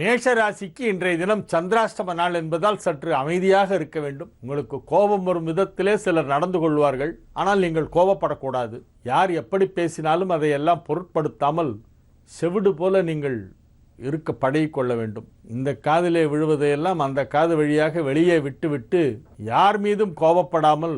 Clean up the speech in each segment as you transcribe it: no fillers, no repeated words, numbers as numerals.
மேஷ ராசிக்கு இன்றைய தினம் சந்திராஷ்டம நாள் என்பதால் சற்று அமைதியாக இருக்க வேண்டும். உங்களுக்கு கோபம் வரும் விதத்திலே சிலர் நடந்து கொள்வார்கள். ஆனால் நீங்கள் கோபப்படக்கூடாது. யார் எப்படி பேசினாலும் அதையெல்லாம் பொருட்படுத்தாமல் செவிடு போல நீங்கள் இருக்க பழகிக்கொள்ள வேண்டும். இந்த காதிலே விழுவதையெல்லாம் அந்த காது வழியாக வெளியே விட்டுவிட்டு யார் மீதும் கோபப்படாமல்,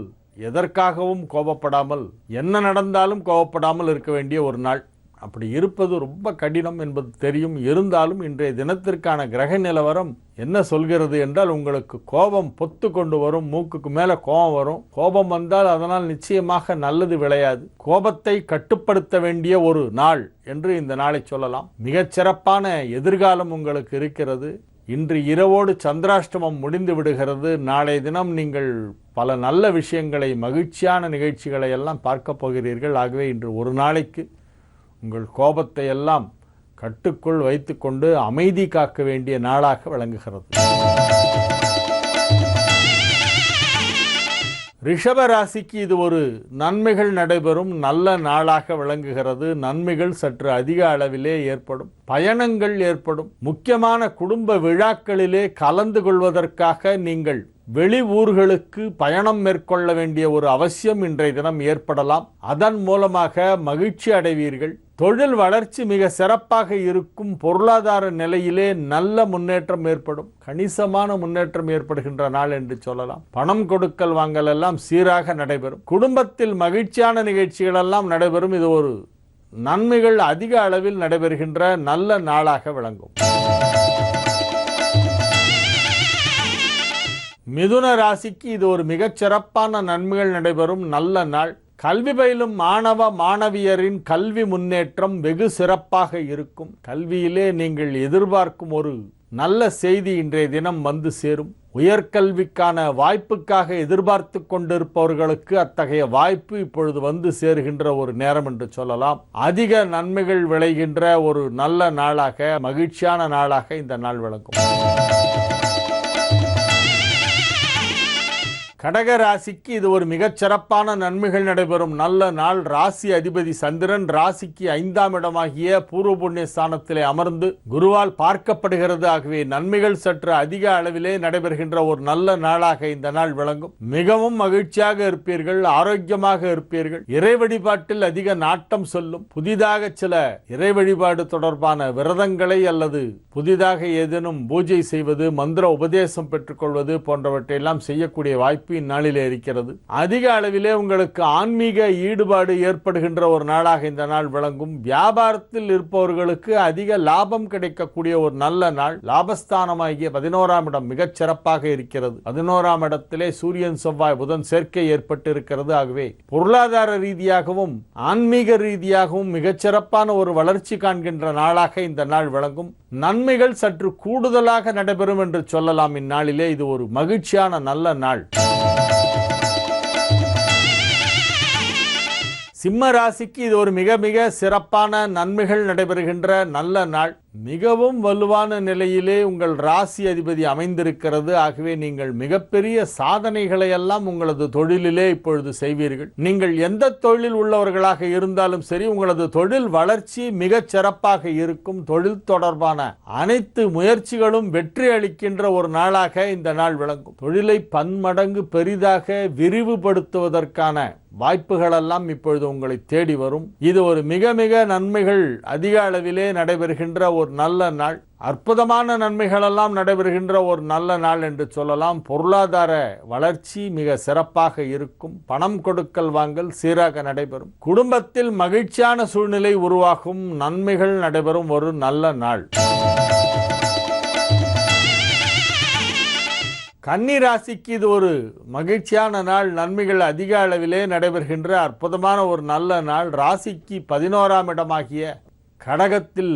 எதற்காகவும் கோபப்படாமல், என்ன நடந்தாலும் கோபப்படாமல் இருக்க வேண்டிய ஒரு நாள். அப்படி இருப்பது ரொம்ப கடினம் என்பது தெரியும். இருந்தாலும் இன்றைய தினத்திற்கான கிரக நிலவரம் என்ன சொல்கிறது என்றால், உங்களுக்கு கோபம் பொத்து கொண்டு வரும், மூக்குக்கு மேலே கோபம் வரும். கோபம் வந்தால் அதனால் நிச்சயமாக நல்லது விளையாது. கோபத்தை கட்டுப்படுத்த வேண்டிய ஒரு நாள் என்று இந்த நாளை சொல்லலாம். மிகச்சிறப்பான எதிர்காலம் உங்களுக்கு இருக்கிறது. இன்று இரவோடு சந்திராஷ்டமம் முடிந்து விடுகிறது. நாளைய தினம் நீங்கள் பல நல்ல விஷயங்களை, மகிழ்ச்சியான நிகழ்ச்சிகளை எல்லாம் பார்க்க போகிறீர்கள். ஆகவே இன்று ஒரு நாளைக்கு உங்கள் கோபத்தை எல்லாம் கட்டுக்குள் வைத்துக்கொண்டு அமைதி காக்க வேண்டிய நாளாக விளங்குகிறது. ரிஷப ராசிக்கு இது ஒரு நன்மைகள் நடைபெறும் நல்ல நாளாக விளங்குகிறது. நன்மைகள் சற்று அதிக அளவிலே ஏற்படும். பயணங்கள் ஏற்படும். முக்கியமான குடும்ப விழாக்களிலே கலந்து கொள்வதற்காக நீங்கள் வெளி ஊர்களுக்கு பயணம் மேற்கொள்ள வேண்டிய ஒரு அவசியம் இன்றைய தினம் ஏற்படலாம். அதன் மூலமாக மகிழ்ச்சி அடைவீர்கள். தொழில் வளர்ச்சி மிக சிறப்பாக இருக்கும். பொருளாதார நிலையிலே நல்ல முன்னேற்றம் ஏற்படும். கணிசமான முன்னேற்றம் ஏற்படுகின்ற நாள் என்று சொல்லலாம். பணம் கொடுக்கல் வாங்கல் எல்லாம் சீராக நடைபெறும். குடும்பத்தில் மகிழ்ச்சியான நிகழ்ச்சிகள் எல்லாம் நடைபெறும். இது ஒரு நன்மைகள் அதிக அளவில் நடைபெறுகின்ற நல்ல நாளாக விளங்கும். மிதுன ராசிக்கு இது ஒரு மிகச்சிறப்பான நன்மைகள் நடைபெறும் நல்ல நாள். கல்வி பயிலும் மாணவ மாணவியரின் கல்வி முன்னேற்றம் வெகு சிறப்பாக இருக்கும். கல்வியிலே நீங்கள் எதிர்பார்க்கும் ஒரு நல்ல செய்தி இன்றைய தினம் வந்து சேரும். உயர்கல்விக்கான வாய்ப்புக்காக எதிர்பார்த்து கொண்டிருப்பவர்களுக்கு அத்தகைய வாய்ப்பு இப்பொழுது வந்து சேருகின்ற ஒரு நேரம் என்று சொல்லலாம். அதிக நன்மைகள் விளைகின்ற ஒரு நல்ல நாளாக, மகிழ்ச்சியான நாளாக இந்த நாள் விளங்கும். கடக ராசிக்கு இது ஒரு மிகச்சிறப்பான நன்மைகள் நடைபெறும் நல்ல நாள். ராசி அதிபதி சந்திரன் ராசிக்கு 5ஆம் இடமாகிய பூர்வ புண்ணிய ஸ்தானத்திலே அமர்ந்து குருவால் பார்க்கப்படுகிறது. ஆகவே நன்மைகள் சற்று அதிக அளவிலே நடைபெறுகின்ற ஒரு நல்ல நாளாக இந்த நாள் விளங்கும். மிகவும் மகிழ்ச்சியாக இருப்பீர்கள். ஆரோக்கியமாக இருப்பீர்கள். இறை வழிபாட்டில் அதிக நாட்டம் சொல்லும். புதிதாக சில இறை வழிபாடு தொடர்பான விரதங்களை அல்லது புதிதாக ஏதேனும் பூஜை செய்வது, மந்திர உபதேசம் பெற்றுக்கொள்வது போன்றவற்றையெல்லாம் செய்யக்கூடிய வாய்ப்பு இந்நாளிலே இருக்கிறது. அதிக அளவிலே உங்களுக்கு ஆன்மீக ஈடுபாடு ஏற்படுகின்ற ஒரு நாளாக இந்த நாள் விளங்கும். வியாபாரத்தில் இருப்பவர்களுக்கு அதிக லாபம் கிடைக்கக்கூடிய ஒரு நல்ல நாள். லாபஸ்தானமாகிய 11ஆம் இடம் மிகச் சிறப்பாக இருக்கிறது. 11ஆம் இடத்திலே சூரியன் செவ்வாய் புதன் சேர்க்கை ஏற்பட்டு இருக்கிறது. ஆகவே பொருளாதார ரீதியாகவும் ஆன்மீக ரீதியாகவும் மிகச்சிறப்பான ஒரு வளர்ச்சி காண்கின்ற நாளாக இந்த நாள் விளங்கும். நன்மைகள் சற்று கூடுதலாக நடைபெறும் என்று சொல்லலாம். இந்நாளிலே இது ஒரு மகிழ்ச்சியான நல்ல நாள். சிம்ம ராசிக்கு இது ஒரு மிக மிக சிறப்பான நன்மைகள் நடைபெறுகின்ற நல்ல நாள். மிகவும் வலுவான நிலையிலே உங்கள் ராசி அதிபதி அமைந்திருக்கிறது. ஆகவே நீங்கள் மிகப்பெரிய சாதனைகளை எல்லாம் உங்களது தொழிலிலே இப்பொழுது செய்வீர்கள். நீங்கள் எந்த தொழில் உள்ளவர்களாக இருந்தாலும் சரி, உங்களது தொழில் வளர்ச்சி மிகச் சிறப்பாக இருக்கும். தொழில் தொடர்பான அனைத்து முயற்சிகளும் வெற்றி அளிக்கின்ற ஒரு நாளாக இந்த நாள் விளங்கும். தொழிலை பன்மடங்கு பெரிதாக விரிவுபடுத்துவதற்கான வாய்ப்புகளெல்லாம் இப்பொழுது உங்களை தேடி வரும். இது ஒரு மிக மிக நன்மைகள் அதிக அளவிலே நடைபெறுகின்ற ஒரு நல்ல நாள். அற்புதமான நன்மைகள் எல்லாம் நடைபெறுகின்ற ஒரு நல்ல நாள் என்று சொல்லலாம். பொருளாதார வளர்ச்சி மிக சிறப்பாக இருக்கும். பணம் கொடுக்கல் வாங்கல் சீராக நடைபெறும். குடும்பத்தில் மகிழ்ச்சியான சூழ்நிலை உருவாகும். நன்மைகள் நடைபெறும் ஒரு நல்ல நாள். கன்னி ராசிக்கு இது ஒரு மகிழ்ச்சியான நாள். நன்மைகள் அதிக அளவிலே நடைபெறுகின்ற அற்புதமான ஒரு நல்ல நாள். ராசிக்கு 11ஆம் இடமாகிய கடகத்தில்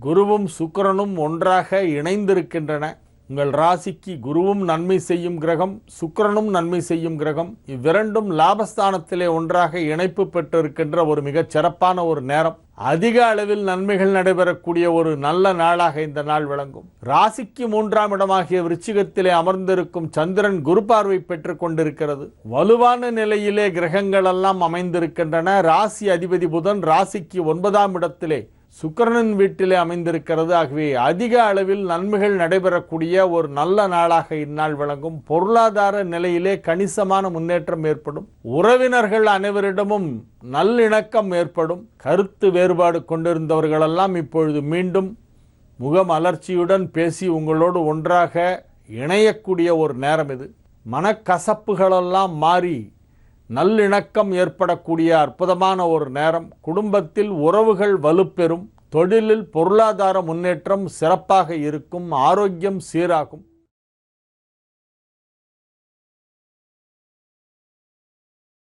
குருவும் சுக்கிரனும் ஒன்றாக இணைந்திருக்கின்றன. உங்கள் ராசிக்கு குருவும் நன்மை செய்யும் கிரகம், சுக்கிரனும் நன்மை செய்யும் கிரகம். இவ்விரண்டும் லாபஸ்தானத்திலே ஒன்றாக இணைப்பு பெற்றிருக்கின்ற ஒரு மிகச் சிறப்பான ஒரு நேரம். அதிக அளவில் நன்மைகள் நடைபெறக்கூடிய ஒரு நல்ல நாளாக இந்த நாள் விளங்கும். ராசிக்கு 3ஆம் இடமாகிய விருச்சிகத்திலே அமர்ந்திருக்கும் சந்திரன் குரு பார்வை பெற்றுக் கொண்டிருக்கிறது. வலுவான நிலையிலே கிரகங்கள் எல்லாம் அமைந்திருக்கின்றன. ராசி அதிபதி புதன் ராசிக்கு 9ஆம் இடத்திலே சுக்கிரனின் வீட்டிலே அமைந்திருக்கிறது. ஆகவே அதிக அளவில் நன்மைகள் நடைபெறக்கூடிய ஒரு நல்ல நாளாக இந்நாள் விளங்கும். பொருளாதார நிலையிலே கணிசமான முன்னேற்றம் ஏற்படும். உறவினர்கள் அனைவரிடமும் நல்லிணக்கம் ஏற்படும். கருத்து வேறுபாடு கொண்டிருந்தவர்களெல்லாம் இப்பொழுது மீண்டும் முகமலர்ச்சியுடன் பேசி உங்களோடு ஒன்றாக இணையக்கூடிய ஒரு நேரம் இது. மனக்கசப்புகளெல்லாம் மாறி நல்லிணக்கம் ஏற்படக்கூடிய அற்புதமான ஒரு நேரம். குடும்பத்தில் உறவுகள் வலுப்பெறும். தொழிலில் பொருளாதார முன்னேற்றம் சிறப்பாக இருக்கும். ஆரோக்கியம் சீராகும்.